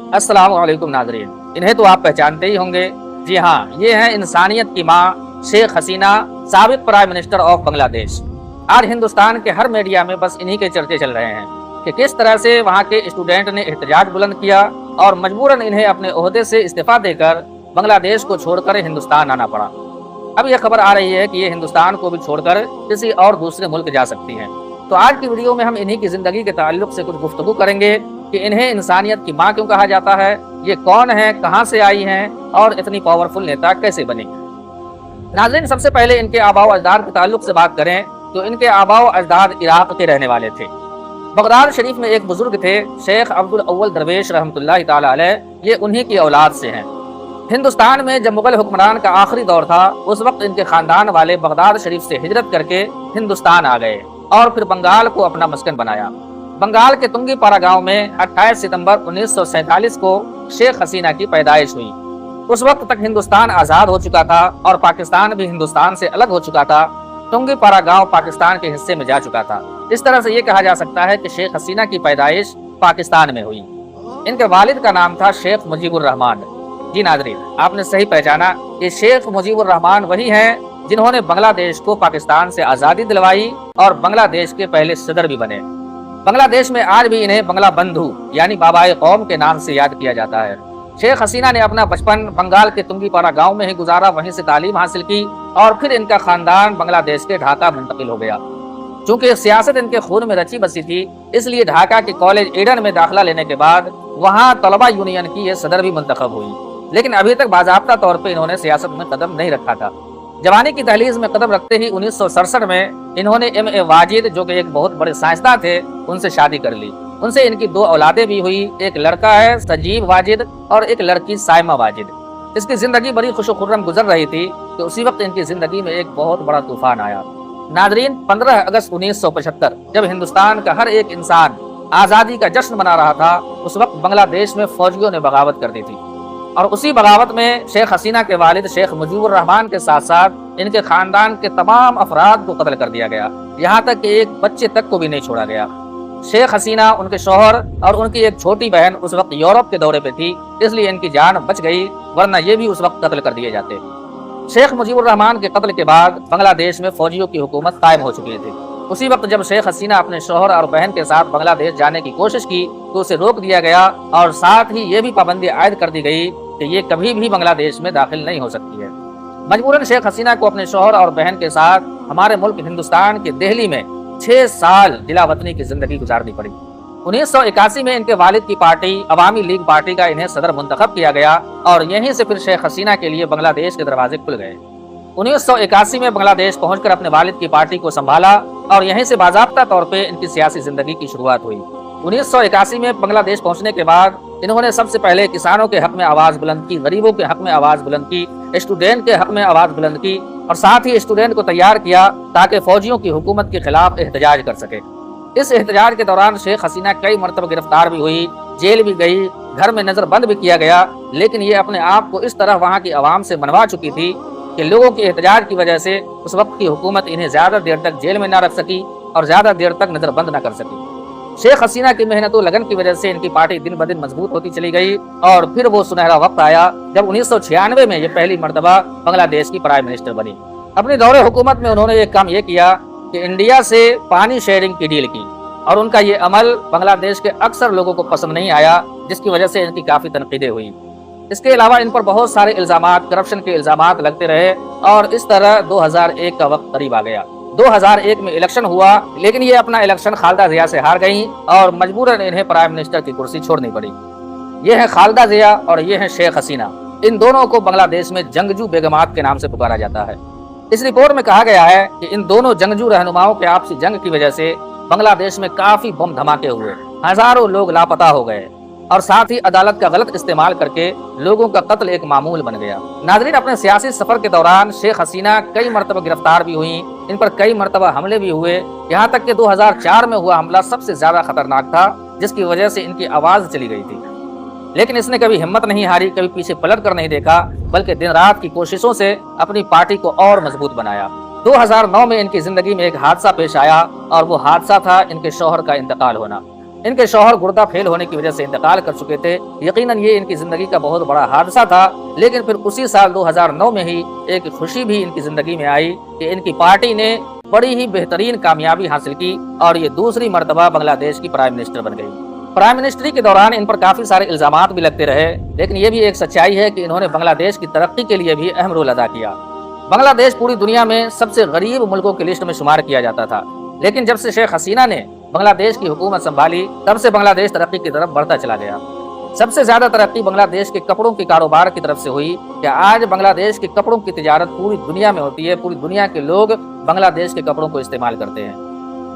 अस्सलाम वालेकुम नाज़रीन, इन्हें तो आप पहचानते ही होंगे। जी हाँ, ये हैं इंसानियत की माँ शेख हसीना, साबिक प्राइम मिनिस्टर ऑफ बांग्लादेश। आज हिंदुस्तान के हर मीडिया में बस इन्हीं के चर्चे चल रहे हैं कि किस तरह से वहाँ के स्टूडेंट ने एहतजाज बुलंद किया और मजबूरन इन्हें अपने ओहदे से इस्तीफा देकर बांग्लादेश को छोड़कर हिंदुस्तान आना पड़ा। अब यह खबर आ रही है कि ये हिंदुस्तान को भी छोड़कर किसी और दूसरे मुल्क जा सकती हैं। तो आज की वीडियो में हम इन्हीं की जिंदगी के ताल्लुक से कुछ गुफ्तगू करेंगे कि इन्हें इंसानियत की माँ क्यों कहा जाता है, ये कौन है, कहाँ से आई हैं और इतनी पावरफुल नेता कैसे बनी। नाज़रीन, सबसे पहले इनके आबाओ अजदाद के ताल्लुक से बात करें तो इनके आबाओ अजदाद इराक के रहने वाले थे। बगदाद शरीफ में एक बुजुर्ग थे, शेख अब्दुल अव्वल दरवेश रहमतुल्लाहि ताला अलैह, ये उन्हीं की औलाद से हैं। हिंदुस्तान में जब मुगल हुक्मरान का आखिरी दौर था, उस वक्त इनके खानदान वाले बगदाद शरीफ से हिजरत करके हिंदुस्तान आ गए और फिर बंगाल को अपना मस्कन बनाया। बंगाल के तुंगीपारा गांव में 28 सितंबर 1947 को शेख हसीना की पैदाइश हुई। उस वक्त तक हिंदुस्तान आज़ाद हो चुका था और पाकिस्तान भी हिंदुस्तान से अलग हो चुका था। तुंगीपारा गांव पाकिस्तान के हिस्से में जा चुका था। इस तरह से ये कहा जा सकता है कि शेख हसीना की पैदाइश पाकिस्तान में हुई। इनके वालिद का नाम था शेख मुजीबुर रहमान। जी नाज़रीन, आपने सही पहचाना, ये शेख मुजीबुर रहमान वही हैं जिन्होंने बांग्लादेश को पाकिस्तान से आज़ादी दिलवाई और बांग्लादेश के पहले सदर भी बने। बांग्लादेश में आज भी इन्हें बंगला बंधु यानी बाबाए कौम के नाम से याद किया जाता है। शेख हसीना ने अपना बचपन बंगाल के तुंगीपारा गांव में ही गुजारा, वहीं से तालीम हासिल की और फिर इनका खानदान बांग्लादेश के ढाका मुंतकिल हो गया। चूंकि सियासत इनके खून में रची बसी थी, इसलिए ढाका के कॉलेज एडन में दाखिला लेने के बाद वहाँ तलबा यूनियन की ये सदर भी मुंतखब हुई। लेकिन अभी तक बाज़ाब्ता तौर पर इन्होंने सियासत में कदम नहीं रखा था। जवानी की दहलीज में कदम रखते ही 1967 में इन्होंने M.A. वाजिद, जो कि एक बहुत बड़े साइंसदान थे, उनसे शादी कर ली। उनसे इनकी 2 औलादें भी हुई। एक लड़का है सजीव वाजिद और एक लड़की साइमा वाजिद। इसकी जिंदगी बड़ी खुशो-खुर्रम गुजर रही थी कि उसी वक्त इनकी जिंदगी में एक बहुत बड़ा तूफान आया। नाजरीन, 15 अगस्त 1975 जब हिंदुस्तान का हर एक इंसान आज़ादी का जश्न मना रहा था, उस वक्त बांग्लादेश में फौजियों ने बगावत कर दी थी और उसी बगावत में शेख हसीना के वालिद शेख मुजीबुर रहमान के साथ साथ इनके खानदान के तमाम अफराद को कत्ल कर दिया गया। यहाँ तक कि एक बच्चे तक को भी नहीं छोड़ा गया। शेख हसीना, उनके शौहर और उनकी एक छोटी बहन उस वक्त यूरोप के दौरे पे थी, इसलिए इनकी जान बच गई, वरना ये भी उस वक्त कत्ल कर दिए जाते। शेख मुजीबुर रहमान के कत्ल के बाद बांग्लादेश में फौजियों की हुकूमत कायम हो चुकी थी। उसी वक्त जब शेख हसीना अपने शौहर और बहन के साथ बांग्लादेश जाने की कोशिश की तो उसे रोक दिया गया और साथ ही ये भी पाबंदी आयद कर दी गई कि ये कभी भी बांग्लादेश में दाखिल नहीं हो सकती है। मजबूरन शेख हसीना को अपने शौहर और बहन के साथ हमारे मुल्क हिंदुस्तान के दिल्ली में 6 साल जिला वतनी की जिंदगी गुजारनी पड़ी। 1981 में इनके वालिद की पार्टी अवामी लीग पार्टी का इन्हें सदर मुंतखब किया गया और यहीं से फिर शेख हसीना के लिए बांग्लादेश के दरवाजे खुल गए। 1981 में बांग्लादेश पहुंचकर अपने वालिद की पार्टी को संभाला और यहीं से बाज़ाब्ता तौर पे इनकी सियासी जिंदगी की शुरुआत हुई। 1981 में बांग्लादेश पहुंचने के बाद इन्होंने सबसे पहले किसानों के हक में आवाज बुलंद की, गरीबों के हक में आवाज बुलंद की, स्टूडेंट के हक में आवाज बुलंद की और साथ ही स्टूडेंट को तैयार किया ताकि फौजियों की हुकूमत के खिलाफ एहतजाज कर सके। इस एहतजाज के दौरान शेख हसीना कई मरतबा गिरफ्तार भी हुई, जेल भी गई, घर में नजरबंद भी किया गया, लेकिन ये अपने आप को इस तरह वहाँ की आवाम से मनवा चुकी थी कि लोगों के एहतजाज की वजह से उस वक्त की हुकूमत इन्हें ज्यादा देर तक जेल में न रख सकी और ज्यादा देर तक नजरबंद न कर सकी। शेख हसीना की मेहनत और लगन की वजह से इनकी पार्टी दिन ब दिन मजबूत होती चली गई और फिर वो सुनहरा वक्त आया जब 1996 में ये पहली मर्तबा बांग्लादेश की प्राइम मिनिस्टर बनी। अपने दौरे हुकूमत में उन्होंने एक काम ये किया कि इंडिया से पानी शेयरिंग की डील की और उनका ये अमल बांग्लादेश के अक्सर लोगों को पसंद नहीं आया, जिसकी वजह से इनकी काफी तनकीदें हुई। इसके अलावा इन पर बहुत सारे इल्जामात, करप्शन के इल्जामात लगते रहे और इस तरह 2001 का वक्त करीब आ गया। 2001 में इलेक्शन हुआ, लेकिन ये अपना इलेक्शन खालिदा जिया से हार गई और मजबूरन इन्हें प्राइम मिनिस्टर की कुर्सी छोड़नी पड़ी। ये है खालिदा जिया और ये है शेख हसीना। इन दोनों को बांग्लादेश में जंगजू बेगमात के नाम से पुकारा जाता है। इस रिपोर्ट में कहा गया है कि इन दोनों जंगजू रहनुमाओं के आपसी जंग की वजह से बांग्लादेश में काफी बम धमाके हुए, हजारों लोग लापता हो गए और साथ ही अदालत का गलत इस्तेमाल करके लोगों का कत्ल एक मामूल बन गया। नाजरीन, अपने सियासी सफर के दौरान शेख हसीना कई मरतबा गिरफ्तार भी हुई, इन पर कई मरतबा हमले भी हुए। यहाँ तक कि 2004 में हुआ हमला सबसे ज्यादा खतरनाक था, जिसकी वजह से इनकी आवाज चली गई थी। लेकिन इसने कभी हिम्मत नहीं हारी, कभी पीछे पलट कर नहीं देखा, बल्कि दिन रात की कोशिशों से अपनी पार्टी को और मजबूत बनाया। 2009 में इनकी जिंदगी में एक हादसा पेश आया और वो हादसा था इनके शौहर का इंतकाल होना। इनके शौहर गुर्दा फेल होने की वजह से इंतकाल कर चुके थे। यकीनन ये इनकी जिंदगी का बहुत बड़ा हादसा था, लेकिन फिर उसी साल 2009 में ही एक खुशी भी इनकी जिंदगी में आई कि इनकी पार्टी ने बड़ी ही बेहतरीन कामयाबी हासिल की और ये दूसरी मर्तबा बांग्लादेश की प्राइम मिनिस्टर बन गई। प्राइम मिनिस्ट्री के दौरान इन पर काफी सारे इल्जामात भी लगते रहे, लेकिन ये भी एक सच्चाई है कि इन्होंने बांग्लादेश की तरक्की के लिए भी अहम रोल अदा किया। बांग्लादेश पूरी दुनिया में सबसे गरीब मुल्कों की लिस्ट में शुमार किया जाता था, लेकिन जब से शेख हसीना ने बांग्लादेश की हुकूमत संभाली तब से बांग्लादेश तरक्की की तरफ बढ़ता चला गया। सबसे ज्यादा तरक्की बांग्लादेश के कपड़ों के कारोबार की तरफ से हुई कि आज बांग्लादेश के कपड़ों की तिजारत पूरी दुनिया में होती है। पूरी दुनिया के लोग बांग्लादेश के कपड़ों को इस्तेमाल करते हैं।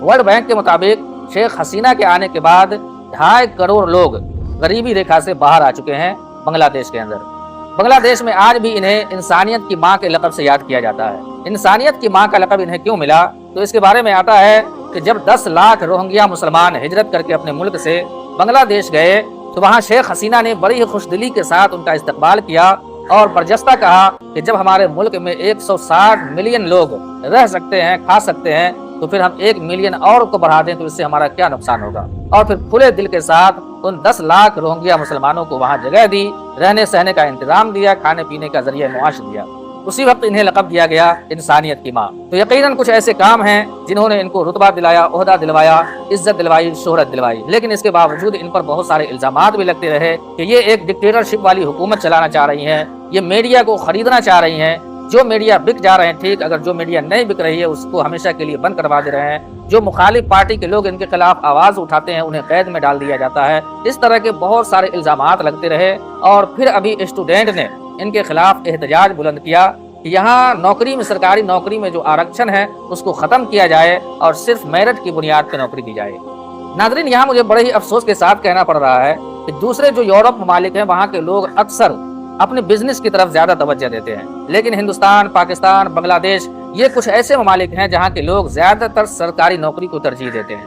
वर्ल्ड बैंक के मुताबिक शेख हसीना के आने के बाद 2.5 करोड़ लोग गरीबी रेखा से बाहर आ चुके हैं बांग्लादेश के अंदर। बांग्लादेश में आज भी इन्हें इंसानियत की माँ के लक़ब से याद किया जाता है। इंसानियत की माँ का लक़ब इन्हें क्यों मिला, तो इसके बारे में आता है कि जब 10 लाख रोहिंग्या मुसलमान हिजरत करके अपने मुल्क से बांग्लादेश गए तो वहाँ शेख हसीना ने बड़ी ही खुशदिली के साथ उनका इस्तकबाल किया और बरजस्ता कहा कि जब हमारे मुल्क में 160 मिलियन लोग रह सकते हैं, खा सकते हैं, तो फिर हम 1 मिलियन और को बढ़ा दें तो इससे हमारा क्या नुकसान होगा। और फिर खुले दिल के साथ उन 10 लाख रोहिंग्या मुसलमानों को वहाँ जगह दी, रहने सहने का इंतजाम दिया, खाने पीने का जरिया मुआश दिया। उसी वक्त इन्हें लक़ब दिया गया इंसानियत की माँ। तो यकीनन कुछ ऐसे काम हैं जिन्होंने इनको रुतबा दिलाया, ओहदा दिलवाया, इज्जत दिलवाई, शोहरत दिलवाई, लेकिन इसके बावजूद इन पर बहुत सारे इल्जामात भी लगते रहे कि ये एक डिक्टेटरशिप वाली हुकूमत चलाना चाह रही हैं, ये मीडिया को खरीदना चाह रही हैं। जो मीडिया बिक जा रहे हैं ठीक, अगर जो मीडिया नहीं बिक रही है उसको हमेशा के लिए बंद करवा दे रहे हैं। जो मुखालिफ पार्टी के लोग इनके खिलाफ आवाज उठाते हैं उन्हें कैद में डाल दिया जाता है। इस तरह के बहुत सारे इल्जामात लगते रहे और फिर अभी स्टूडेंट ने इनके खिलाफ एहतजाज बुलंद किया कि यहाँ नौकरी में, सरकारी नौकरी में जो आरक्षण है उसको खत्म किया जाए और सिर्फ मेरिट की बुनियाद पर नौकरी दी जाए। नाज़रीन, यहाँ मुझे बड़े ही अफसोस के साथ कहना पड़ रहा है कि दूसरे जो यूरोप ममालिक हैं वहाँ के लोग अक्सर अपने बिजनेस की तरफ ज्यादा तवज्जो देते हैं, लेकिन हिंदुस्तान, पाकिस्तान, बांग्लादेश ये कुछ ऐसे ममालिक हैं जहाँ के लोग ज्यादातर सरकारी नौकरी को तरजीह देते हैं।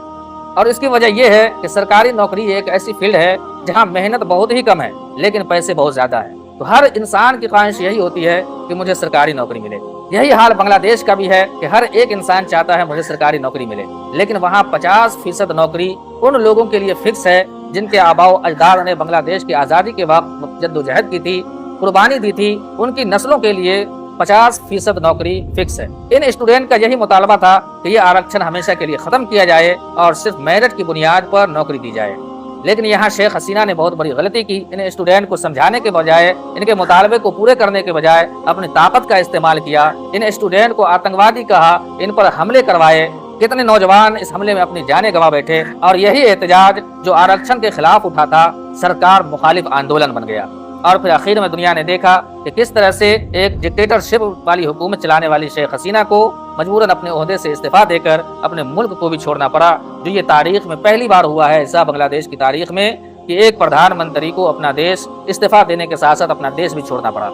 और इसकी वजह यह है कि सरकारी नौकरी एक ऐसी फील्ड है जहाँ मेहनत बहुत ही कम है लेकिन पैसे बहुत ज्यादा है। तो हर इंसान की ख्वाहिश यही होती है कि मुझे सरकारी नौकरी मिले। यही हाल बांग्लादेश का भी है कि हर एक इंसान चाहता है मुझे सरकारी नौकरी मिले, लेकिन वहाँ 50% नौकरी उन लोगों के लिए फिक्स है जिनके आबाओ अजदाद ने बांग्लादेश की आज़ादी के वक्त जद्दोजहद की थी, कुर्बानी दी थी। उनकी नस्लों के लिए 50% नौकरी फिक्स है। इन स्टूडेंट का यही मुतालबा था कि ये आरक्षण हमेशा के लिए खत्म किया जाए और सिर्फ मेरिट की बुनियाद पर नौकरी दी जाए। लेकिन यहाँ शेख हसीना ने बहुत बड़ी गलती की। इन स्टूडेंट को समझाने के बजाय, इनके मुतालबे को पूरे करने के बजाय अपनी ताकत का इस्तेमाल किया। इन स्टूडेंट को आतंकवादी कहा, इन पर हमले करवाए। कितने नौजवान इस हमले में अपनी जानें गंवा बैठे और यही एहतजाज जो आरक्षण के खिलाफ उठा था सरकार मुखालिफ आंदोलन बन गया। और फिर आखिर में दुनिया ने देखा कि किस तरह से एक डिक्टेटरशिप वाली हुकूमत चलाने वाली शेख हसीना को मजबूरन अपने ओहदे से इस्तीफा देकर अपने मुल्क को भी छोड़ना पड़ा, जो ये तारीख में पहली बार हुआ है ऐसा बांग्लादेश की तारीख में कि एक प्रधानमंत्री को अपना देश इस्तीफा देने के साथ साथ अपना देश भी छोड़ना पड़ा।